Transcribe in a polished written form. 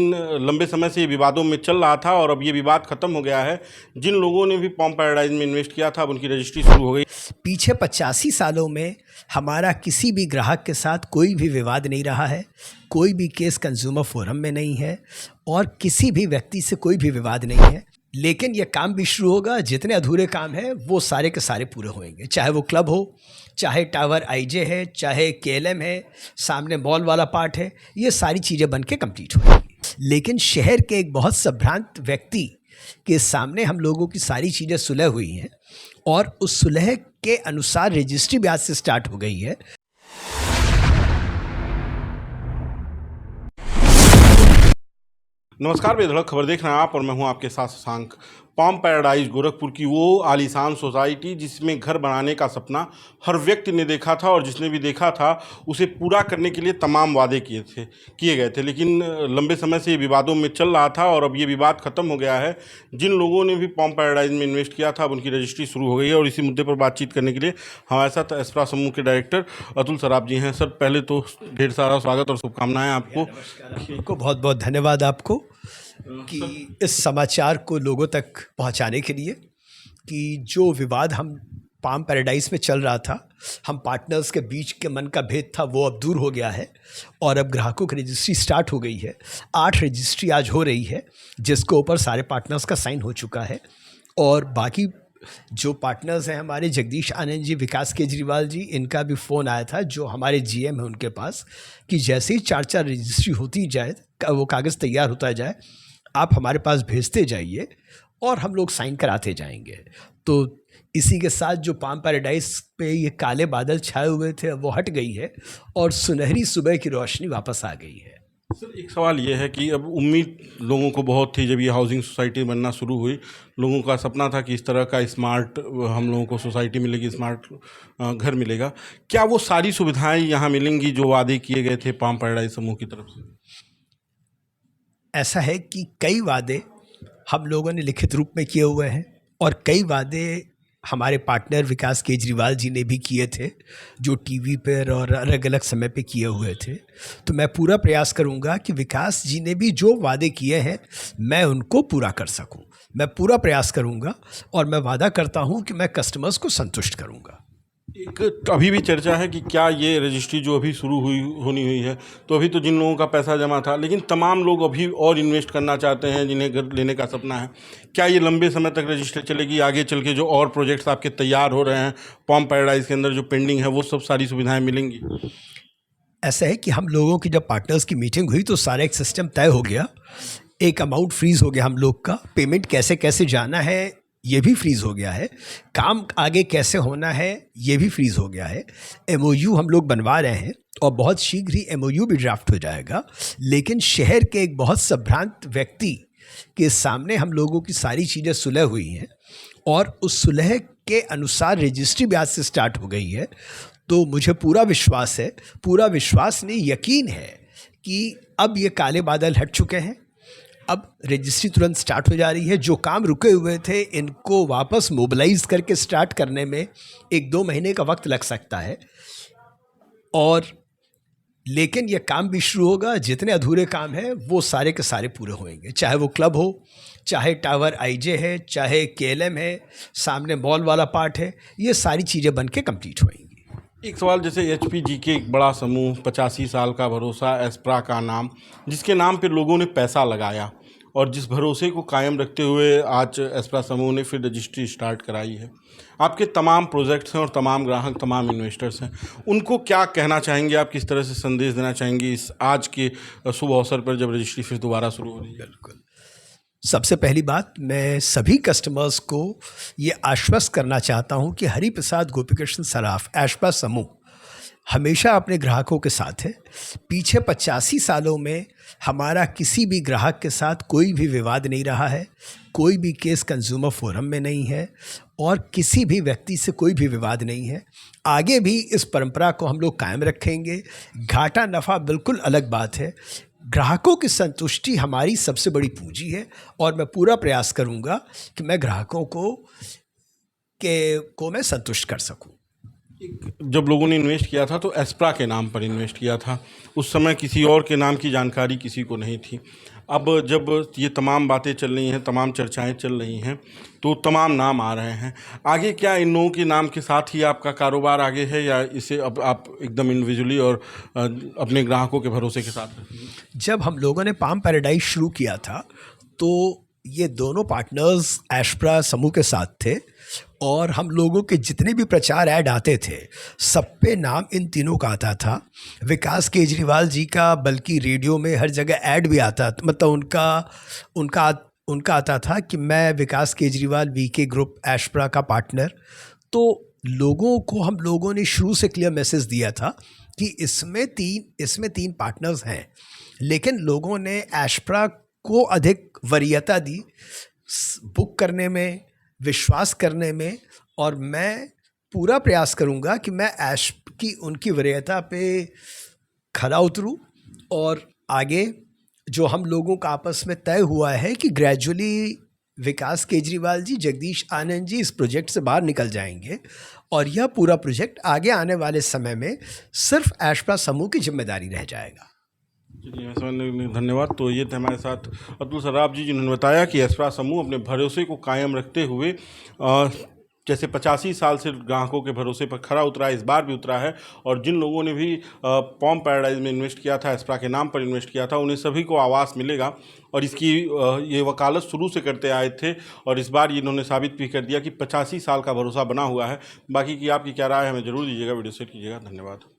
लंबे समय से ये विवादों में चल रहा था और अब ये विवाद खत्म हो गया है। जिन लोगों ने भी पॉम पैराडाइज में इन्वेस्ट किया था अब उनकी रजिस्ट्री शुरू हो गई। पीछे 85 सालों में हमारा किसी भी ग्राहक के साथ कोई भी विवाद नहीं रहा है, कोई भी केस कंज्यूमर फोरम में नहीं है और किसी भी व्यक्ति से कोई भी विवाद नहीं है। लेकिन ये काम भी शुरू होगा। जितने अधूरे काम हैं वो सारे के सारे पूरे होंगे, चाहे वो क्लब हो, चाहे टावर आईजे है, चाहे केएलएम है, सामने मॉल वाला पार्ट है, ये सारी चीज़ें बन के कंप्लीट होंगी। लेकिन शहर के एक बहुत संभ्रांत व्यक्ति के सामने हम लोगों की सारी चीज़ें सुलह हुई हैं और उस सुलह के अनुसार रजिस्ट्री भी आज से स्टार्ट हो गई है। नमस्कार, बेधड़क खबर देख रहे हैं आप और मैं हूं आपके साथ शशांक। पॉम पैराडाइज गोरखपुर की वो आलीशान सोसाइटी जिसमें घर बनाने का सपना हर व्यक्ति ने देखा था और जिसने भी देखा था उसे पूरा करने के लिए तमाम वादे किए गए थे। लेकिन लंबे समय से ये विवादों में चल रहा था और अब ये विवाद खत्म हो गया है। जिन लोगों ने भी पॉम पैराडाइज में इन्वेस्ट किया था अब उनकी रजिस्ट्री शुरू हो गई है और इसी मुद्दे पर बातचीत करने के लिए हमारे साथ एस्प्रा समूह के डायरेक्टर अतुल सराफ जी हैं। सर, पहले तो ढेर सारा स्वागत और शुभकामनाएं आपको। बहुत बहुत धन्यवाद आपको कि इस समाचार को लोगों तक पहुंचाने के लिए कि जो विवाद हम पाम पैराडाइज में चल रहा था, हम पार्टनर्स के बीच के मन का भेद था, वो अब दूर हो गया है और अब ग्राहकों की रजिस्ट्री स्टार्ट हो गई है। 8 रजिस्ट्री आज हो रही है जिसके ऊपर सारे पार्टनर्स का साइन हो चुका है और बाकी जो पार्टनर्स हैं हमारे जगदीश आनंद जी, विकास केजरीवाल जी, इनका भी फ़ोन आया था जो हमारे जीएम है उनके पास कि जैसे ही 4 रजिस्ट्री होती जाए, वो कागज़ तैयार होता जाए, आप हमारे पास भेजते जाइए और हम लोग साइन कराते जाएंगे। तो इसी के साथ जो पाम पैराडाइज पे ये काले बादल छाए हुए थे वो हट गई है और सुनहरी सुबह की रोशनी वापस आ गई है। सर, एक सवाल ये है कि अब उम्मीद लोगों को बहुत थी जब ये हाउसिंग सोसाइटी बनना शुरू हुई। लोगों का सपना था कि इस तरह का स्मार्ट हम लोगों को सोसाइटी मिलेगी, स्मार्ट घर मिलेगा। क्या वो सारी सुविधाएं यहाँ मिलेंगी जो वादे किए गए थे पाम पैराडाइज समूह की तरफ से? ऐसा है कि कई वादे हम लोगों ने लिखित रूप में किए हुए हैं और कई वादे हमारे पार्टनर विकास केजरीवाल जी ने भी किए थे जो टीवी पर और अलग अलग समय पे किए हुए थे। तो मैं पूरा प्रयास करूंगा कि विकास जी ने भी जो वादे किए हैं मैं उनको पूरा कर सकूं। मैं पूरा प्रयास करूंगा और मैं वादा करता हूं कि मैं कस्टमर्स को संतुष्ट करूंगा। एक अभी भी चर्चा है कि क्या ये रजिस्ट्री जो अभी शुरू होनी हुई है, तो अभी तो जिन लोगों का पैसा जमा था, लेकिन तमाम लोग अभी और इन्वेस्ट करना चाहते हैं जिन्हें घर लेने का सपना है। क्या ये लंबे समय तक रजिस्ट्री चलेगी? आगे चल के जो और प्रोजेक्ट्स आपके तैयार हो रहे हैं पॉम पैराडाइज के अंदर जो पेंडिंग है वो सब सारी सुविधाएँ मिलेंगी? ऐसा है कि हम लोगों की जब पार्टनर्स की मीटिंग हुई तो सारा एक सिस्टम तय हो गया, एक अमाउंट फ्रीज़ हो गया हम लोग का, पेमेंट कैसे कैसे जाना है ये भी फ्रीज़ हो गया है, काम आगे कैसे होना है ये भी फ्रीज़ हो गया है। एमओयू हम लोग बनवा रहे हैं और बहुत शीघ्र ही एमओयू भी ड्राफ्ट हो जाएगा। लेकिन शहर के एक बहुत संभ्रांत व्यक्ति के सामने हम लोगों की सारी चीज़ें सुलह हुई हैं और उस सुलह के अनुसार रजिस्ट्री भी आज से स्टार्ट हो गई है। तो मुझे पूरा विश्वास है, पूरा विश्वास नहीं यकीन है कि अब ये काले बादल हट चुके हैं। अब रजिस्ट्री तुरंत स्टार्ट हो जा रही है। जो काम रुके हुए थे इनको वापस मोबिलाइज करके स्टार्ट करने में 1-2 महीने का वक्त लग सकता है और लेकिन ये काम भी शुरू होगा। जितने अधूरे काम हैं वो सारे के सारे पूरे होंगे, चाहे वो क्लब हो, चाहे टावर आईजे है, चाहे केएलएम है, सामने मॉल वाला पार्ट है, ये सारी चीज़ें बन के कंप्लीट होंगी। एक सवाल, जैसे एचपीजी के एक बड़ा समूह 85 साल का भरोसा एस्प्रा का नाम, जिसके नाम पे लोगों ने पैसा लगाया और जिस भरोसे को कायम रखते हुए आज एस्प्रा समूह ने फिर रजिस्ट्री स्टार्ट कराई है। आपके तमाम प्रोजेक्ट्स हैं और तमाम ग्राहक, तमाम इन्वेस्टर्स हैं, उनको क्या कहना चाहेंगे आप? किस तरह से संदेश देना चाहेंगे इस आज के शुभ अवसर पर जब रजिस्ट्री फिर दोबारा शुरू हो रही है? बिल्कुल, सबसे पहली बात मैं सभी कस्टमर्स को ये आश्वस्त करना चाहता हूँ कि हरिप्रसाद गोपीकृष्ण सराफ एस्प्रा समूह हमेशा अपने ग्राहकों के साथ है। पीछे 85 सालों में हमारा किसी भी ग्राहक के साथ कोई भी विवाद नहीं रहा है, कोई भी केस कंज्यूमर फोरम में नहीं है और किसी भी व्यक्ति से कोई भी विवाद नहीं है। आगे भी इस परंपरा को हम लोग कायम रखेंगे। घाटा नफ़ा बिल्कुल अलग बात है, ग्राहकों की संतुष्टि हमारी सबसे बड़ी पूंजी है और मैं पूरा प्रयास करूंगा कि मैं ग्राहकों को मैं संतुष्ट कर सकूं। जब लोगों ने इन्वेस्ट किया था तो एस्प्रा के नाम पर इन्वेस्ट किया था, उस समय किसी और के नाम की जानकारी किसी को नहीं थी। अब जब ये तमाम बातें चल रही हैं, तमाम चर्चाएं चल रही हैं, तो तमाम नाम आ रहे हैं। आगे क्या इन लोगों के नाम के साथ ही आपका कारोबार आगे है, या इसे अब आप एकदम इंडिविजुअली और अपने ग्राहकों के भरोसे के साथ रखेंगे? जब हम लोगों ने पाम पैराडाइज शुरू किया था तो ये दोनों पार्टनर्स एस्प्रा समूह के साथ थे, और हम लोगों के जितने भी प्रचार ऐड आते थे सब पे नाम इन तीनों का आता था। विकास केजरीवाल जी का बल्कि रेडियो में हर जगह ऐड भी आता, मतलब उनका आता था कि मैं विकास केजरीवाल वीके ग्रुप एस्प्रा का पार्टनर। तो लोगों को हम लोगों ने शुरू से क्लियर मैसेज दिया था कि इसमें तीन पार्टनर्स हैं, लेकिन लोगों ने एस्प्रा को अधिक वरीयता दी बुक करने में, विश्वास करने में, और मैं पूरा प्रयास करूंगा कि मैं उनकी वरीयता पे खरा उतरूं। और आगे जो हम लोगों का आपस में तय हुआ है कि ग्रेजुअली विकास केजरीवाल जी, जगदीश आनंद जी इस प्रोजेक्ट से बाहर निकल जाएंगे, और यह पूरा प्रोजेक्ट आगे आने वाले समय में सिर्फ एस्प्रा समूह की जिम्मेदारी रह जाएगा। जी, धन्यवाद। तो ये थे हमारे साथ अतुल सराफ जी, जिन्होंने बताया कि एस्प्रा समूह अपने भरोसे को कायम रखते हुए जैसे 85 साल से ग्राहकों के भरोसे पर खरा उतरा है, इस बार भी उतरा है। और जिन लोगों ने भी पाम पैराडाइज में इन्वेस्ट किया था, एस्प्रा के नाम पर इन्वेस्ट किया था, उन्हें सभी को आवास मिलेगा। और इसकी ये वकालत शुरू से करते आए थे, और इस बार इन्होंने साबित भी कर दिया कि 85 साल का भरोसा बना हुआ है। बाकी की आपकी क्या राय है हमें ज़रूर दीजिएगा, वीडियो शेयर कीजिएगा। धन्यवाद।